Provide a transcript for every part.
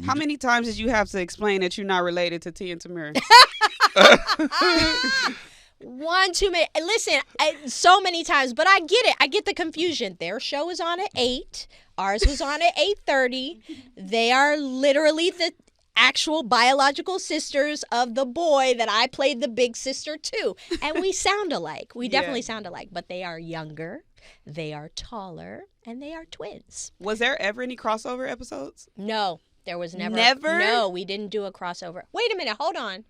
How many times did you have to explain that you're not related to Tia Tamera? One too many. Listen, so many times, but I get it. I get the confusion. Their show was on at 8. Ours was on at 8:30. They are literally the actual biological sisters of the boy that I played the big sister to. And we sound alike. We definitely sound alike. But they are younger, they are taller, and they are twins. Was there ever any crossover episodes? No, there was never. Never? No, we didn't do a crossover. Wait a minute. Hold on.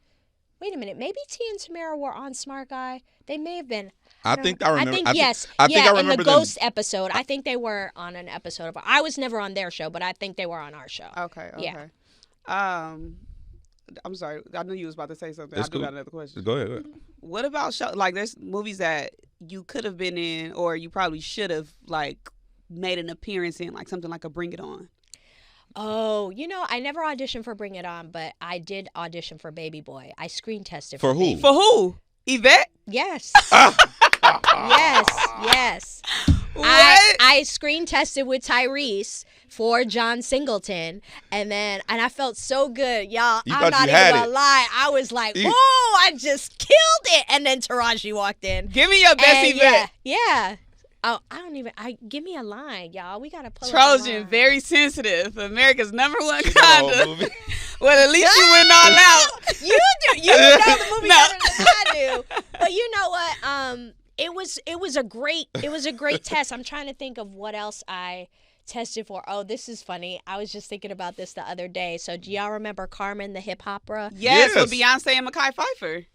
Wait a minute. Maybe Tia and Tamera were on Smart Guy. They may have been. I think I remember. Yes. I think I remember in the them. Ghost episode. I think they were on an episode of. I was never on their show, but I think they were on our show. Okay. Yeah. I'm sorry. I knew you was about to say something. It's I do cool. got another question. Go ahead. What about show? Like, there's movies that you could have been in, or you probably should have like made an appearance in, like something like a Bring It On. Oh, I never auditioned for Bring It On, but I did audition for Baby Boy. I screen tested For for who? Baby. For who? Yvette? Yes. Ah. Yes. What? I screen tested with Tyrese for John Singleton, and I felt so good, y'all. You I'm thought not you even had gonna it. lie. I was like, You- "Oh, I just killed it!" And then Taraji walked in. Give me your best And Yvette. yeah. Oh, give me a line, y'all. We gotta pull up a Trojan, line. very sensitive. America's #1 She know the whole kinda. movie. Well, at least you went all out. You do. You know the movie No. better than I do. But you know what? It was a great test. I'm trying to think of what else I tested for. Oh, this is funny. I was just thinking about this the other day. So do y'all remember Carmen the hip opera? Yes, with Yes. Beyonce and Mekhi Phifer.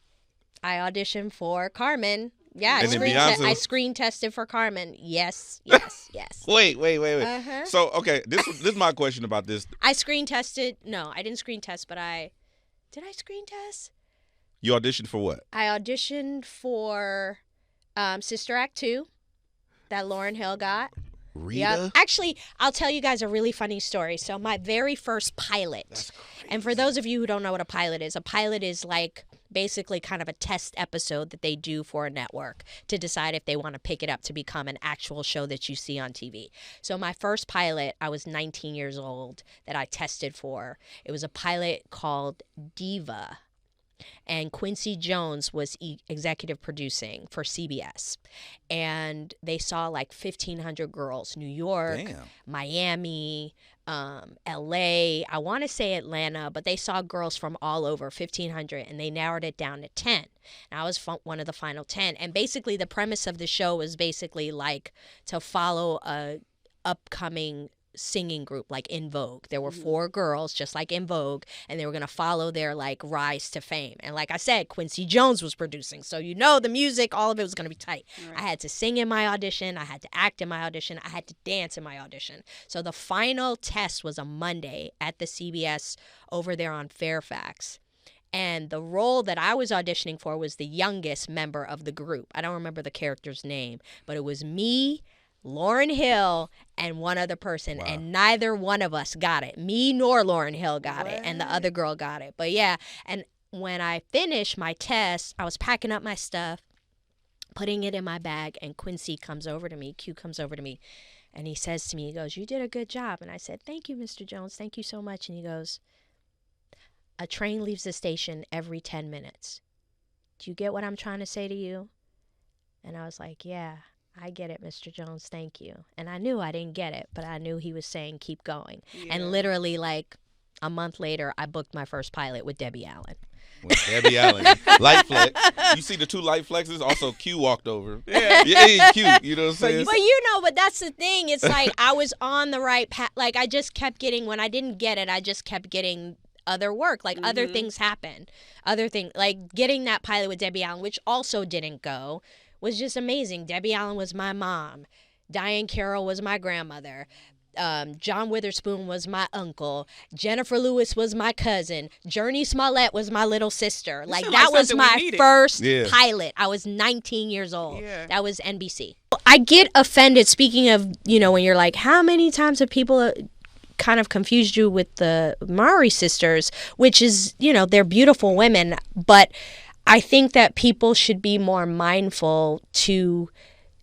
I auditioned for Carmen. Yeah, And then Beyonce- I screen tested for Carmen. Yes. Wait. Uh-huh. So, okay, this is my question about this. I screen tested. No, I didn't screen test, but did I screen test? You auditioned for what? I auditioned for Sister Act 2 that Lauryn Hill got. Rita? Yeah. Actually, I'll tell you guys a really funny story. So my very first pilot, and for those of you who don't know what a pilot is like basically kind of a test episode that they do for a network to decide if they want to pick it up to become an actual show that you see on TV. So my first pilot, I was 19 years old, that I tested for. It was a pilot called Diva. And Quincy Jones was executive producing for CBS. And they saw like 1,500 girls, New York, Damn. Miami, LA, I want to say Atlanta, but they saw girls from all over, 1,500, and they narrowed it down to 10. And I was one of the final 10. And basically the premise of the show was basically like to follow a upcoming singing group like In Vogue. There were 4 girls just like In Vogue, and they were going to follow their like rise to fame. And like I said, Quincy Jones was producing, so the music, all of it was going to be tight. Right. I had to sing in my audition, I had to act in my audition, I had to dance in my audition. So the final test was a Monday at the CBS over there on Fairfax. And the role that I was auditioning for was the youngest member of the group. I don't remember the character's name, but it was me, Lauryn Hill, and one other person. Wow. And neither one of us got it. Me nor Lauryn Hill got it, and the other girl got it. But yeah, and when I finished my test, I was packing up my stuff, putting it in my bag, and Q comes over to me, and he says to me, he goes, "You did a good job." And I said, "Thank you, Mr. Jones. Thank you so much." And he goes, "A train leaves the station every 10 minutes. Do you get what I'm trying to say to you?" And I was like, "Yeah, I get it, Mr. Jones, thank you." And I knew I didn't get it, but I knew he was saying keep going. Yeah. And literally like a month later, I booked my first pilot with Debbie Allen. With Debbie Allen. Light flex. You see the 2 light flexes? Also, Q walked over. Yeah, Q. You know what I'm saying? But that's the thing. It's like I was on the right path. Like I just kept getting, when I didn't get it, I just kept getting other work. Like other things happened. Like getting that pilot with Debbie Allen, which also didn't go, was just amazing. Debbie Allen was my mom. Diane Carroll was my grandmother. John Witherspoon was my uncle. Jennifer Lewis was my cousin. Journey Smollett was my little sister. Like that was my first pilot. I was 19 years old. Yeah. That was NBC. I get offended, speaking of, when you're like, how many times have people kind of confused you with the Mowry sisters, which is, they're beautiful women, but I think that people should be more mindful to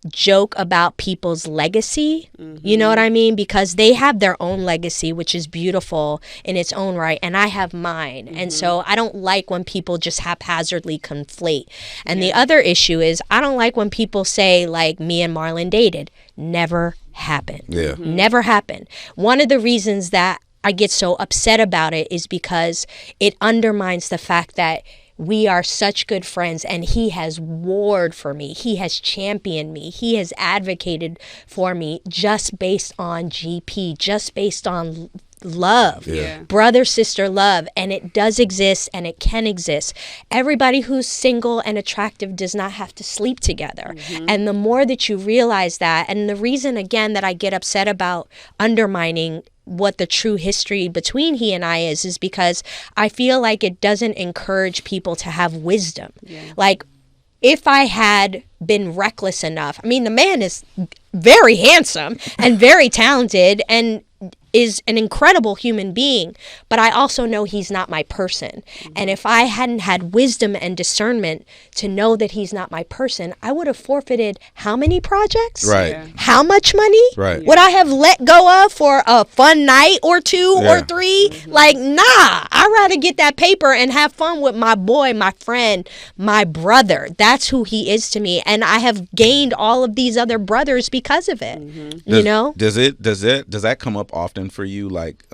joke about people's legacy. You know what I mean? Because they have their own legacy, which is beautiful in its own right, and I have mine. And so I don't like when people just haphazardly conflate. And the other issue is I don't like when people say, like, me and Marlon dated. Never happened. Yeah. Never happened. One of the reasons that I get so upset about it is because it undermines the fact that we are such good friends, and he has warred for me. He has championed me. He has advocated for me just based on GP, just based on love, brother, sister love. And it does exist, and it can exist. Everybody who's single and attractive does not have to sleep together. And the more that you realize that, and the reason, again, that I get upset about undermining what the true history between he and I is because I feel like it doesn't encourage people to have wisdom. Like, if I had been reckless enough, I mean, the man is very handsome and very talented and is an incredible human being, but I also know he's not my person. And if I hadn't had wisdom and discernment to know that he's not my person, I would have forfeited how many projects? Right. How much money? Right. Would I have let go of for a fun night or two or three? Like, nah, I'd rather get that paper and have fun with my boy, my friend, my brother. That's who he is to me. And I have gained all of these other brothers because of it. You know? Does that come up often for you, like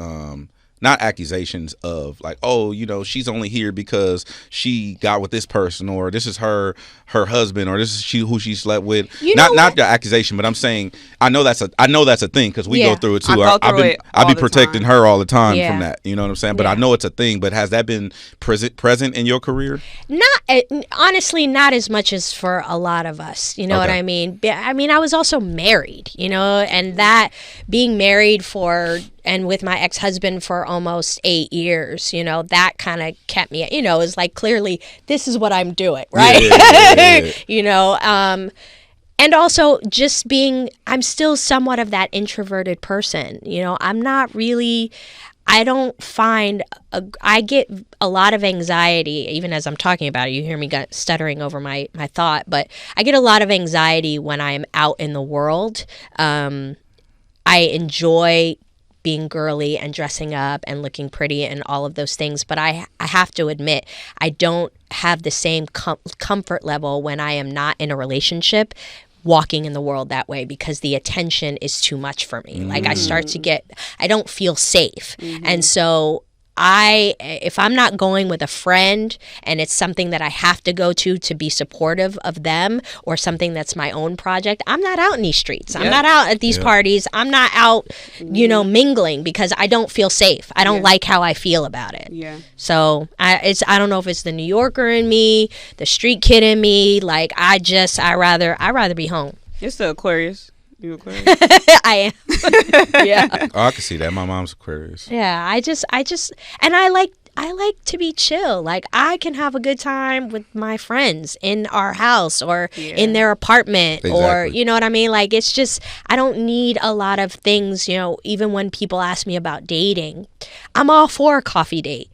not accusations of like, oh, you know, she's only here because she got with this person, or this is her husband, or this is who she slept with. Not the accusation, but I'm saying I know that's a thing because we go through it too. I've been protecting her all the time from that. You know what I'm saying? But I know it's a thing. But has that been present in your career? Honestly, not as much as for a lot of us. You know what I mean? I mean, I was also married, you know, and that being married and with my ex-husband for almost 8 years, you know, that kind of kept me, you know, it's like, clearly this is what I'm doing, right? You know, and also just I'm still somewhat of that introverted person. You know, I'm not really, I get a lot of anxiety, even as I'm talking about it. You hear me stuttering over my thought, but I get a lot of anxiety when I'm out in the world. I enjoy being girly and dressing up and looking pretty and all of those things. But I have to admit, I don't have the same comfort level when I am not in a relationship walking in the world that way, because the attention is too much for me. Like, I don't feel safe. And so if I'm not going with a friend and it's something that I have to go to be supportive of them, or something that's my own project, I'm not out in these streets. I'm not out at these parties. I'm not out, you know, mingling, because I don't feel safe. I don't like how I feel about it. So I don't know if it's the New Yorker in me, the street kid in me. Like, I rather be home. It's the Aquarius. You Aquarius? I am. Yeah. Oh, I can see that. My mom's Aquarius. Yeah, I just, and I like to be chill. Like, I can have a good time with my friends in our house or in their apartment, or, you know what I mean? Like, it's just, I don't need a lot of things, you know. Even when people ask me about dating, I'm all for a coffee date.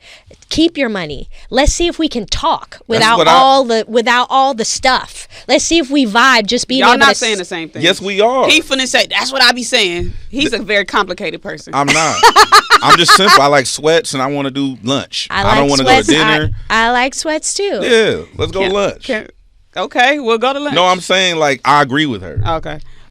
Keep your money. Let's see if we can talk without all the stuff. Let's see if we vibe. Just being y'all able not to saying the same thing. Yes, we are. He finna say that's what I be saying. He's a very complicated person. I'm not. I'm just simple. I like sweats and I want to do lunch. I don't want to go to dinner. I like sweats too. Yeah, let's go to lunch. Okay, we'll go to lunch. No, I'm saying, like, I agree with her. Okay.